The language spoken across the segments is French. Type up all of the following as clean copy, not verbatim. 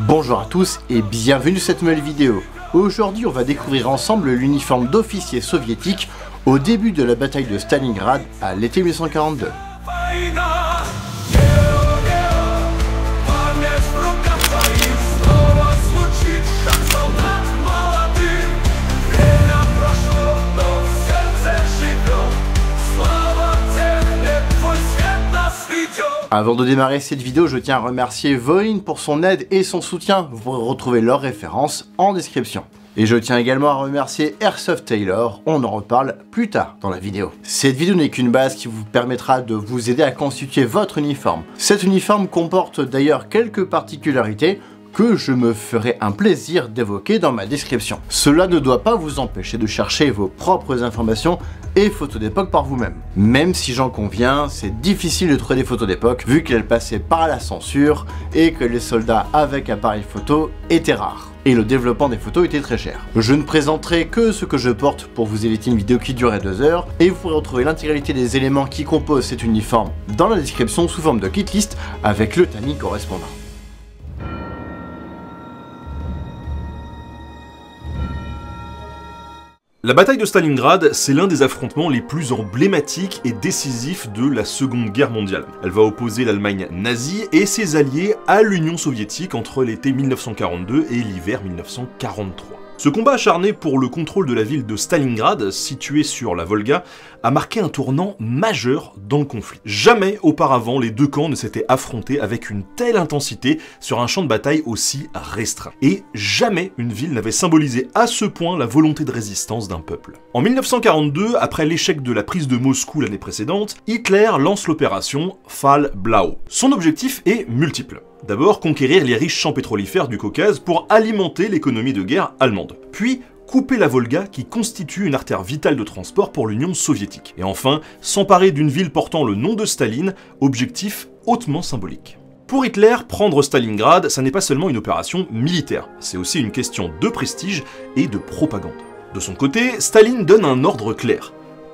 Bonjour à tous et bienvenue sur cette nouvelle vidéo. Aujourd'hui on va découvrir ensemble l'uniforme d'officier soviétique au début de la bataille de Stalingrad à l'été 1942. Avant de démarrer cette vidéo, je tiens à remercier Voin pour son aide et son soutien. Vous pourrez retrouver leurs références en description. Et je tiens également à remercier Airsoft Tailor, on en reparle plus tard dans la vidéo. Cette vidéo n'est qu'une base qui vous permettra de vous aider à constituer votre uniforme. Cet uniforme comporte d'ailleurs quelques particularités que je me ferai un plaisir d'évoquer dans ma description. Cela ne doit pas vous empêcher de chercher vos propres informations et photos d'époque par vous-même. Même si j'en conviens, c'est difficile de trouver des photos d'époque vu qu'elles passaient par la censure et que les soldats avec appareil photo étaient rares. Et le développement des photos était très cher. Je ne présenterai que ce que je porte pour vous éviter une vidéo qui durerait 2 heures et vous pourrez retrouver l'intégralité des éléments qui composent cet uniforme dans la description sous forme de kit list avec le tanning correspondant. La bataille de Stalingrad, c'est l'un des affrontements les plus emblématiques et décisifs de la Seconde Guerre mondiale. Elle va opposer l'Allemagne nazie et ses alliés à l'Union soviétique entre l'été 1942 et l'hiver 1943. Ce combat acharné pour le contrôle de la ville de Stalingrad, située sur la Volga, a marqué un tournant majeur dans le conflit. Jamais auparavant les deux camps ne s'étaient affrontés avec une telle intensité sur un champ de bataille aussi restreint. Et jamais une ville n'avait symbolisé à ce point la volonté de résistance d'un peuple. En 1942, après l'échec de la prise de Moscou l'année précédente, Hitler lance l'opération Fall Blau. Son objectif est multiple. D'abord, conquérir les riches champs pétrolifères du Caucase pour alimenter l'économie de guerre allemande. Puis, couper la Volga qui constitue une artère vitale de transport pour l'Union soviétique. Et enfin, s'emparer d'une ville portant le nom de Staline, objectif hautement symbolique. Pour Hitler, prendre Stalingrad, ça n'est pas seulement une opération militaire, c'est aussi une question de prestige et de propagande. De son côté, Staline donne un ordre clair.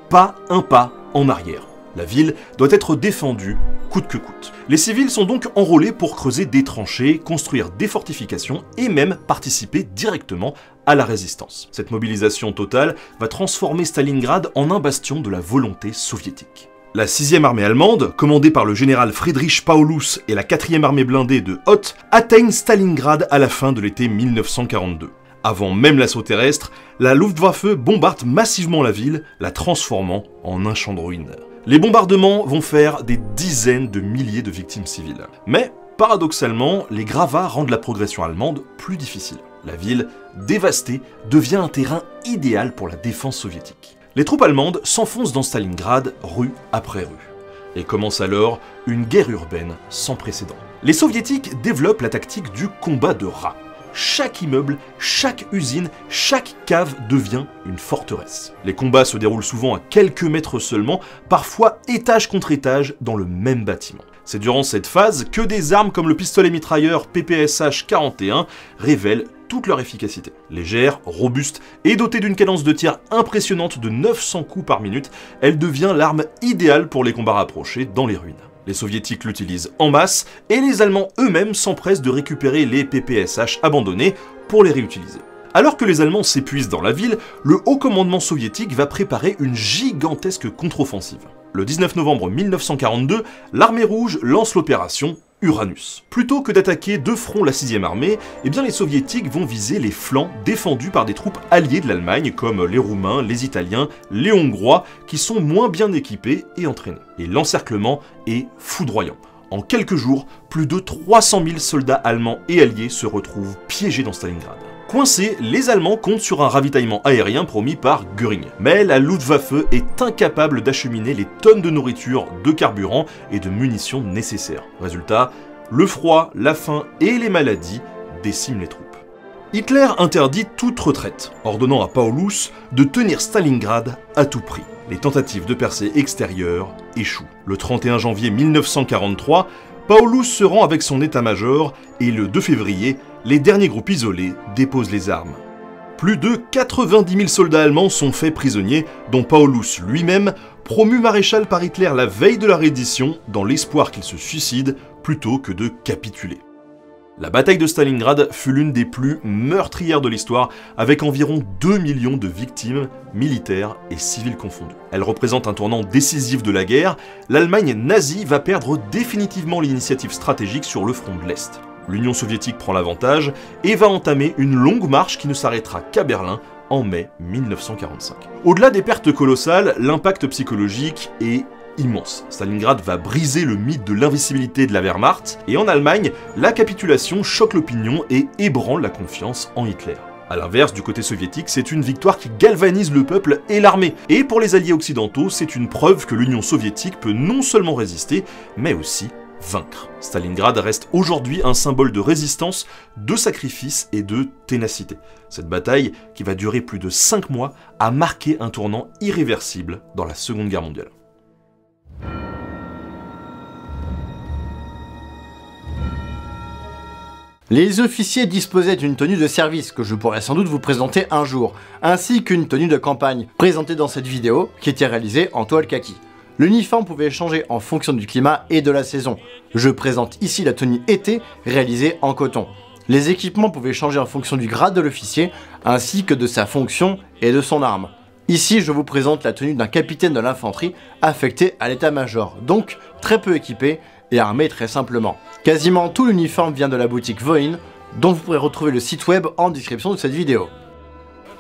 Pas un pas en arrière. La ville doit être défendue coûte que coûte. Les civils sont donc enrôlés pour creuser des tranchées, construire des fortifications et même participer directement à la résistance. Cette mobilisation totale va transformer Stalingrad en un bastion de la volonté soviétique. La 6e armée allemande, commandée par le général Friedrich Paulus et la 4e armée blindée de Hoth, atteignent Stalingrad à la fin de l'été 1942. Avant même l'assaut terrestre, la Luftwaffe bombarde massivement la ville, la transformant en un champ de ruines. Les bombardements vont faire des dizaines de milliers de victimes civiles. Mais, paradoxalement, les gravats rendent la progression allemande plus difficile. La ville, dévastée, devient un terrain idéal pour la défense soviétique. Les troupes allemandes s'enfoncent dans Stalingrad, rue après rue. Et commence alors une guerre urbaine sans précédent. Les soviétiques développent la tactique du combat de rats. Chaque immeuble, chaque usine, chaque cave devient une forteresse. Les combats se déroulent souvent à quelques mètres seulement, parfois étage contre étage dans le même bâtiment. C'est durant cette phase que des armes comme le pistolet mitrailleur PPSH-41 révèlent toute leur efficacité. Légère, robuste et dotée d'une cadence de tir impressionnante de 900 coups par minute, elle devient l'arme idéale pour les combats rapprochés dans les ruines. Les soviétiques l'utilisent en masse et les Allemands eux-mêmes s'empressent de récupérer les PPSH abandonnés pour les réutiliser. Alors que les Allemands s'épuisent dans la ville, le haut commandement soviétique va préparer une gigantesque contre-offensive. Le 19 novembre 1942, l'armée rouge lance l'opération Uranus. Plutôt que d'attaquer de front la 6e armée, les soviétiques vont viser les flancs défendus par des troupes alliées de l'Allemagne comme les Roumains, les Italiens, les Hongrois, qui sont moins bien équipés et entraînés. Et l'encerclement est foudroyant. En quelques jours, plus de 300 000 soldats allemands et alliés se retrouvent piégés dans Stalingrad. Coincés, les Allemands comptent sur un ravitaillement aérien promis par Göring. Mais la Luftwaffe est incapable d'acheminer les tonnes de nourriture, de carburant et de munitions nécessaires. Résultat, le froid, la faim et les maladies déciment les troupes. Hitler interdit toute retraite, ordonnant à Paulus de tenir Stalingrad à tout prix. Les tentatives de percée extérieure échouent. Le 31 janvier 1943, Paulus se rend avec son état-major et le 2 février, les derniers groupes isolés déposent les armes. Plus de 90 000 soldats allemands sont faits prisonniers, dont Paulus lui-même, promu maréchal par Hitler la veille de la reddition, dans l'espoir qu'il se suicide plutôt que de capituler. La bataille de Stalingrad fut l'une des plus meurtrières de l'histoire, avec environ 2 millions de victimes, militaires et civiles confondues. Elle représente un tournant décisif de la guerre. L'Allemagne nazie va perdre définitivement l'initiative stratégique sur le front de l'Est. L'Union soviétique prend l'avantage et va entamer une longue marche qui ne s'arrêtera qu'à Berlin en mai 1945. Au-delà des pertes colossales, l'impact psychologique est immense. Stalingrad va briser le mythe de l'invincibilité de la Wehrmacht, et en Allemagne, la capitulation choque l'opinion et ébranle la confiance en Hitler. A l'inverse, du côté soviétique, c'est une victoire qui galvanise le peuple et l'armée. Et pour les alliés occidentaux, c'est une preuve que l'Union soviétique peut non seulement résister, mais aussi vaincre. Stalingrad reste aujourd'hui un symbole de résistance, de sacrifice et de ténacité. Cette bataille, qui va durer plus de 5 mois, a marqué un tournant irréversible dans la Seconde Guerre mondiale. Les officiers disposaient d'une tenue de service que je pourrais sans doute vous présenter un jour, ainsi qu'une tenue de campagne, présentée dans cette vidéo, qui était réalisée en toile kaki. L'uniforme pouvait changer en fonction du climat et de la saison. Je présente ici la tenue été, réalisée en coton. Les équipements pouvaient changer en fonction du grade de l'officier, ainsi que de sa fonction et de son arme. Ici, je vous présente la tenue d'un capitaine de l'infanterie affecté à l'état-major, donc très peu équipé et armé très simplement. Quasiment tout l'uniforme vient de la boutique Voin, dont vous pourrez retrouver le site web en description de cette vidéo.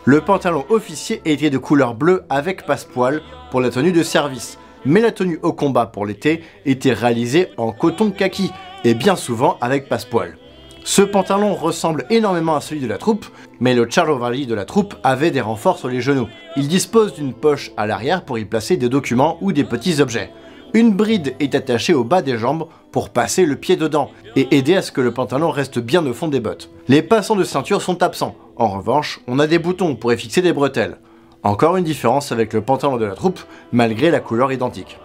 Le pantalon officier était de couleur bleue avec passepoil pour la tenue de service, mais la tenue au combat pour l'été était réalisée en coton kaki, et bien souvent avec passepoil. Ce pantalon ressemble énormément à celui de la troupe, mais le Charovali de la troupe avait des renforts sur les genoux. Il dispose d'une poche à l'arrière pour y placer des documents ou des petits objets. Une bride est attachée au bas des jambes pour passer le pied dedans et aider à ce que le pantalon reste bien au fond des bottes. Les passants de ceinture sont absents. En revanche, on a des boutons pour y fixer des bretelles. Encore une différence avec le pantalon de la troupe, malgré la couleur identique.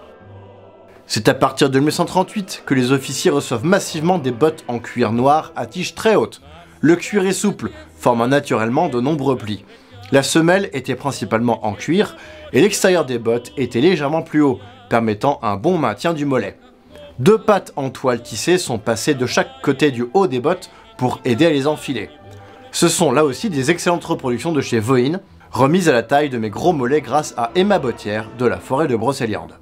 C'est à partir de 1938 que les officiers reçoivent massivement des bottes en cuir noir à tige très haute. Le cuir est souple, formant naturellement de nombreux plis. La semelle était principalement en cuir et l'extérieur des bottes était légèrement plus haut, permettant un bon maintien du mollet. 2 pattes en toile tissée sont passées de chaque côté du haut des bottes pour aider à les enfiler. Ce sont là aussi des excellentes reproductions de chez Voin, remises à la taille de mes gros mollets grâce à Emma Bottière de la forêt de Brocéliande.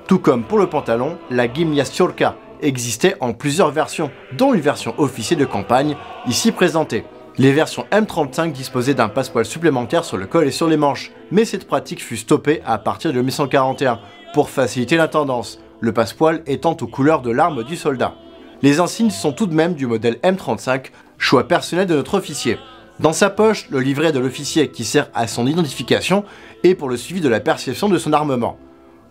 Tout comme pour le pantalon, la Gimnastiolka existait en plusieurs versions, dont une version officier de campagne, ici présentée. Les versions M35 disposaient d'un passepoil supplémentaire sur le col et sur les manches, mais cette pratique fut stoppée à partir de 1941 pour faciliter l'intendance, le passepoil étant aux couleurs de l'arme du soldat. Les insignes sont tout de même du modèle M35, choix personnel de notre officier. Dans sa poche, le livret de l'officier qui sert à son identification et pour le suivi de la perception de son armement.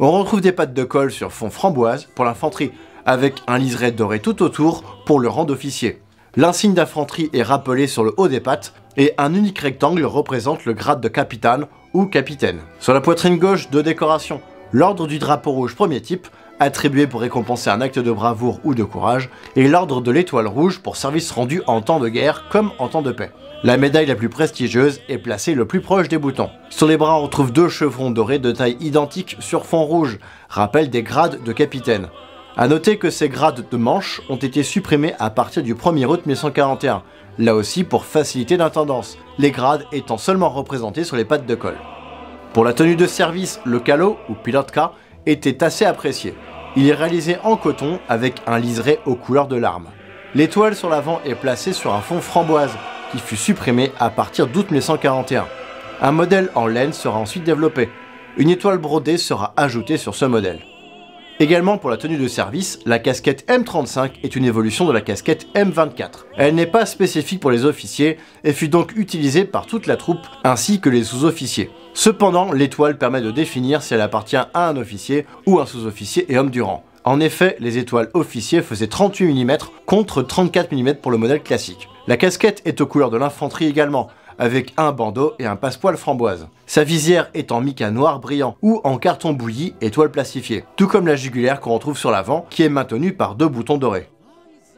On retrouve des pattes de colle sur fond framboise pour l'infanterie, avec un liseré doré tout autour pour le rang d'officier. L'insigne d'infanterie est rappelé sur le haut des pattes et un unique rectangle représente le grade de capitaine ou capitaine. Sur la poitrine gauche, 2 décorations. L'ordre du drapeau rouge premier type, attribué pour récompenser un acte de bravoure ou de courage, et l'ordre de l'étoile rouge pour service rendu en temps de guerre comme en temps de paix. La médaille la plus prestigieuse est placée le plus proche des boutons. Sur les bras, on retrouve 2 chevrons dorés de taille identique sur fond rouge, rappel des grades de capitaine. A noter que ces grades de manches ont été supprimés à partir du 1er août 1941, là aussi pour faciliter l'intendance, les grades étant seulement représentés sur les pattes de colle. Pour la tenue de service, le calot, ou pilotka, était assez apprécié. Il est réalisé en coton avec un liseré aux couleurs de l'arme. L'étoile sur l'avant est placée sur un fond framboise, qui fut supprimé à partir d'août 1941. Un modèle en laine sera ensuite développé. Une étoile brodée sera ajoutée sur ce modèle. Également pour la tenue de service, la casquette M35 est une évolution de la casquette M24. Elle n'est pas spécifique pour les officiers et fut donc utilisée par toute la troupe ainsi que les sous-officiers. Cependant, l'étoile permet de définir si elle appartient à un officier ou un sous-officier et homme du rang. En effet, les étoiles officiers faisaient 38 mm contre 34 mm pour le modèle classique. La casquette est aux couleurs de l'infanterie également, avec un bandeau et un passepoil framboise. Sa visière est en mica noir brillant ou en carton bouilli et toile plastifiée, tout comme la jugulaire qu'on retrouve sur l'avant qui est maintenue par 2 boutons dorés.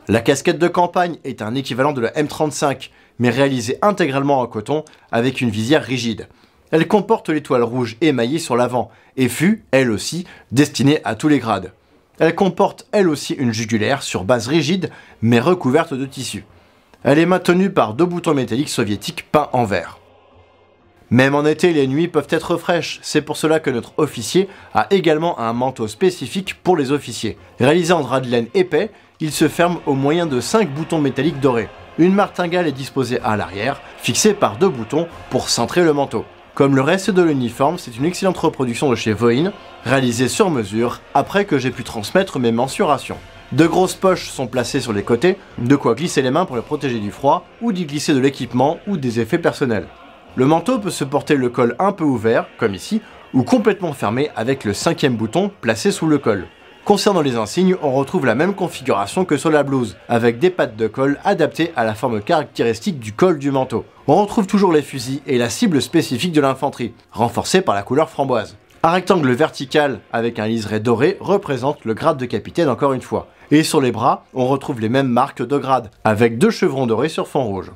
La casquette de campagne est un équivalent de la M35, mais réalisée intégralement en coton avec une visière rigide. Elle comporte l'étoile rouge émaillée sur l'avant et fut, elle aussi, destinée à tous les grades. Elle comporte elle aussi une jugulaire sur base rigide mais recouverte de tissu. Elle est maintenue par 2 boutons métalliques soviétiques peints en vert. Même en été, les nuits peuvent être fraîches, c'est pour cela que notre officier a également un manteau spécifique pour les officiers. Réalisé en drap de laine épais, il se ferme au moyen de 5 boutons métalliques dorés. Une martingale est disposée à l'arrière, fixée par 2 boutons pour centrer le manteau. Comme le reste de l'uniforme, c'est une excellente reproduction de chez Voin, réalisée sur mesure après que j'ai pu transmettre mes mensurations. De grosses poches sont placées sur les côtés, de quoi glisser les mains pour les protéger du froid ou d'y glisser de l'équipement ou des effets personnels. Le manteau peut se porter le col un peu ouvert, comme ici, ou complètement fermé avec le 5e bouton placé sous le col. Concernant les insignes, on retrouve la même configuration que sur la blouse, avec des pattes de col adaptées à la forme caractéristique du col du manteau. On retrouve toujours les fusils et la cible spécifique de l'infanterie, renforcée par la couleur framboise. Un rectangle vertical avec un liseré doré représente le grade de capitaine encore une fois. Et sur les bras, on retrouve les mêmes marques de grade, avec 2 chevrons dorés sur fond rouge.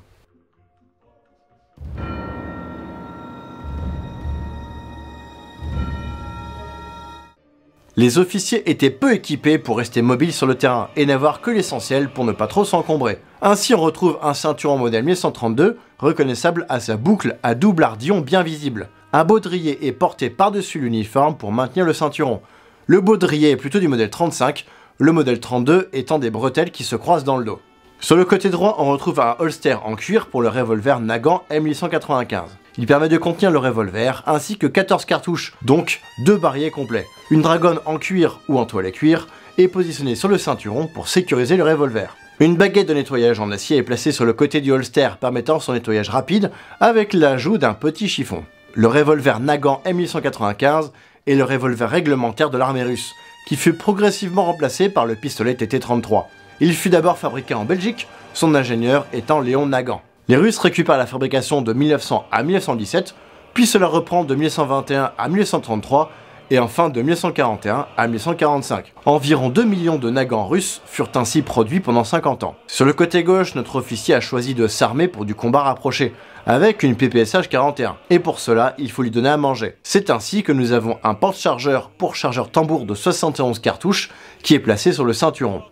Les officiers étaient peu équipés pour rester mobiles sur le terrain et n'avoir que l'essentiel pour ne pas trop s'encombrer. Ainsi on retrouve un ceinturon modèle 1132, reconnaissable à sa boucle à double ardillon bien visible. Un baudrier est porté par-dessus l'uniforme pour maintenir le ceinturon. Le baudrier est plutôt du modèle 35, le modèle 32 étant des bretelles qui se croisent dans le dos. Sur le côté droit, on retrouve un holster en cuir pour le revolver Nagant M895. Il permet de contenir le revolver ainsi que 14 cartouches, donc 2 barilets complets. Une dragonne en cuir ou en toile à cuir est positionnée sur le ceinturon pour sécuriser le revolver. Une baguette de nettoyage en acier est placée sur le côté du holster permettant son nettoyage rapide avec l'ajout d'un petit chiffon. Le revolver Nagant M895 est le revolver réglementaire de l'armée russe, qui fut progressivement remplacé par le pistolet TT-33. Il fut d'abord fabriqué en Belgique, son ingénieur étant Léon Nagant. Les Russes récupèrent la fabrication de 1900 à 1917, puis cela reprend de 1921 à 1933 et enfin de 1941 à 1945. Environ 2 millions de Nagants russes furent ainsi produits pendant 50 ans. Sur le côté gauche, notre officier a choisi de s'armer pour du combat rapproché, avec une PPSH 41. Et pour cela, il faut lui donner à manger. C'est ainsi que nous avons un porte-chargeur pour chargeur tambour de 71 cartouches qui est placé sur le ceinturon.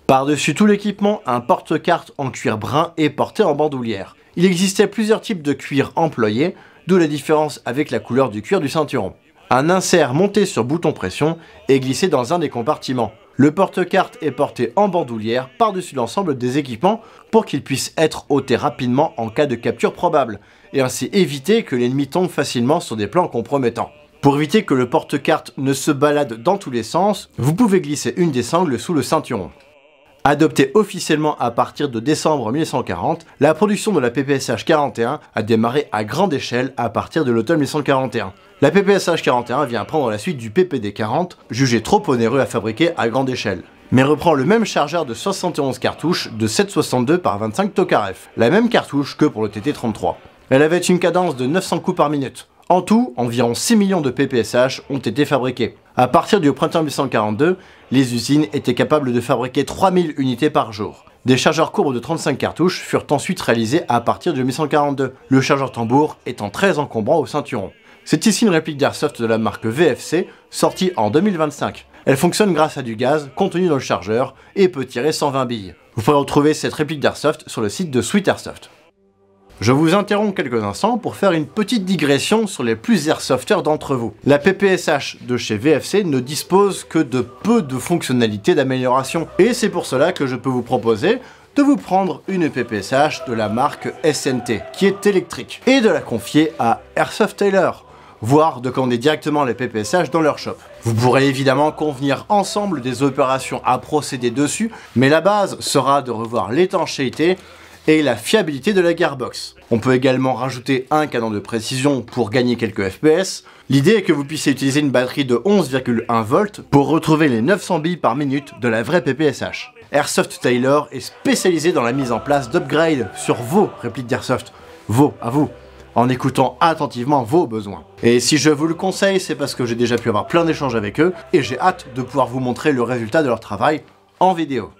Par-dessus tout l'équipement, un porte-carte en cuir brun est porté en bandoulière. Il existait plusieurs types de cuir employés, d'où la différence avec la couleur du cuir du ceinturon. Un insert monté sur bouton pression est glissé dans un des compartiments. Le porte-carte est porté en bandoulière par-dessus l'ensemble des équipements pour qu'il puisse être ôté rapidement en cas de capture probable, et ainsi éviter que l'ennemi tombe facilement sur des plans compromettants. Pour éviter que le porte-carte ne se balade dans tous les sens, vous pouvez glisser une des sangles sous le ceinturon. Adoptée officiellement à partir de décembre 1940, la production de la PPSH 41 a démarré à grande échelle à partir de l'automne 1941. La PPSH 41 vient prendre la suite du PPD 40, jugé trop onéreux à fabriquer à grande échelle, mais reprend le même chargeur de 71 cartouches de 7,62 par 25 Tokarev, la même cartouche que pour le TT-33. Elle avait une cadence de 900 coups par minute. En tout, environ 6 millions de PPSH ont été fabriqués. À partir du printemps 1942, les usines étaient capables de fabriquer 3000 unités par jour. Des chargeurs courbes de 35 cartouches furent ensuite réalisés à partir de 1942, le chargeur tambour étant très encombrant au ceinturon. C'est ici une réplique d'Airsoft de la marque VFC, sortie en 2025. Elle fonctionne grâce à du gaz contenu dans le chargeur et peut tirer 120 billes. Vous pourrez retrouver cette réplique d'Airsoft sur le site de Sweet Airsoft. Je vous interromps quelques instants pour faire une petite digression sur les plus airsofters d'entre vous. La PPSH de chez VFC ne dispose que de peu de fonctionnalités d'amélioration, et c'est pour cela que je peux vous proposer de vous prendre une PPSH de la marque SNT, qui est électrique, et de la confier à Airsoft Tailor, voire de commander directement les PPSH dans leur shop. Vous pourrez évidemment convenir ensemble des opérations à procéder dessus, mais la base sera de revoir l'étanchéité et la fiabilité de la gearbox. On peut également rajouter un canon de précision pour gagner quelques FPS. L'idée est que vous puissiez utiliser une batterie de 11,1 volts pour retrouver les 900 billes par minute de la vraie PPSH. Airsoft Tailor est spécialisé dans la mise en place d'upgrades sur vos répliques d'Airsoft. Vos, à vous, en écoutant attentivement vos besoins. Et si je vous le conseille, c'est parce que j'ai déjà pu avoir plein d'échanges avec eux et j'ai hâte de pouvoir vous montrer le résultat de leur travail en vidéo.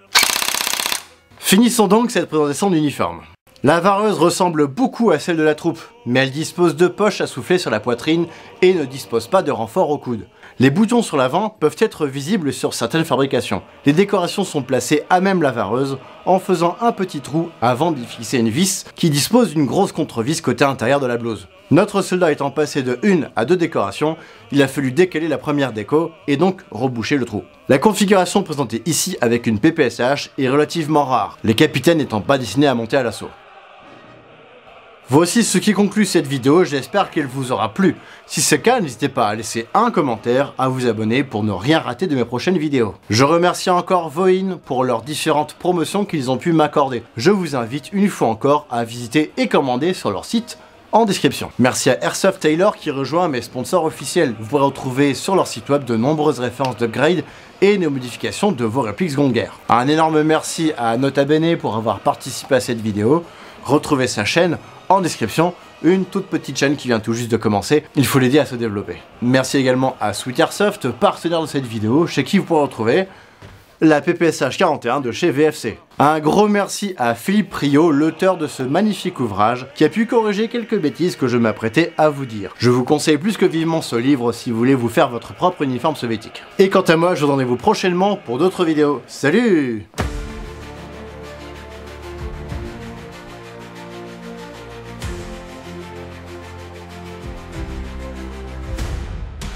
Finissons donc cette présentation d'uniforme. La vareuse ressemble beaucoup à celle de la troupe, mais elle dispose de poches à souffler sur la poitrine et ne dispose pas de renfort au coude. Les boutons sur l'avant peuvent être visibles sur certaines fabrications. Les décorations sont placées à même la vareuse en faisant un petit trou avant d'y fixer une vis qui dispose d'une grosse contre-vis côté intérieur de la blouse. Notre soldat étant passé de 1 à 2 décorations, il a fallu décaler la première déco et donc reboucher le trou. La configuration présentée ici avec une PPSH est relativement rare, les capitaines n'étant pas destinés à monter à l'assaut. Voici ce qui conclut cette vidéo, j'espère qu'elle vous aura plu. Si c'est le cas, n'hésitez pas à laisser un commentaire, à vous abonner pour ne rien rater de mes prochaines vidéos. Je remercie encore Voin pour leurs différentes promotions qu'ils ont pu m'accorder. Je vous invite une fois encore à visiter et commander sur leur site en description. Merci à Airsoft Tailor qui rejoint mes sponsors officiels. Vous pourrez retrouver sur leur site web de nombreuses références d'upgrade et de modifications de vos répliques seconde guerre. Un énorme merci à Nota Bene pour avoir participé à cette vidéo. Retrouvez sa chaîne en description, une toute petite chaîne qui vient tout juste de commencer, il faut l'aider à se développer. Merci également à Sweet Airsoft, partenaire de cette vidéo, chez qui vous pourrez retrouver la PPSH 41 de chez VFC. Un gros merci à Philippe Priot, l'auteur de ce magnifique ouvrage, qui a pu corriger quelques bêtises que je m'apprêtais à vous dire. Je vous conseille plus que vivement ce livre si vous voulez vous faire votre propre uniforme soviétique. Et quant à moi, je vous donne rendez-vous prochainement pour d'autres vidéos. Salut!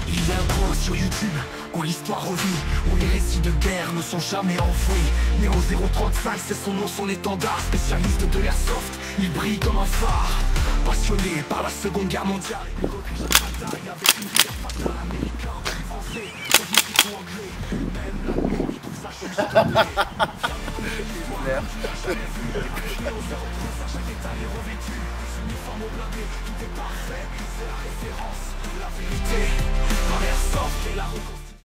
Il y a un point sur YouTube où l'histoire revit, où les récits de guerre ne sont jamais enfouis. Né au 035, c'est son nom, son étendard. Spécialiste de l'airsoft, il brille comme un phare. Passionné par la seconde guerre mondiale, il recrute la bataille avec une guerre fatale. Américain, français, soviétique ou anglais, même l'amour, il trouve sa chance. Chaque état est revêtu, uniforme au blindé, tout est parfait, c'est la référence, la vérité. Dans l'airsoft et la reconnaissance.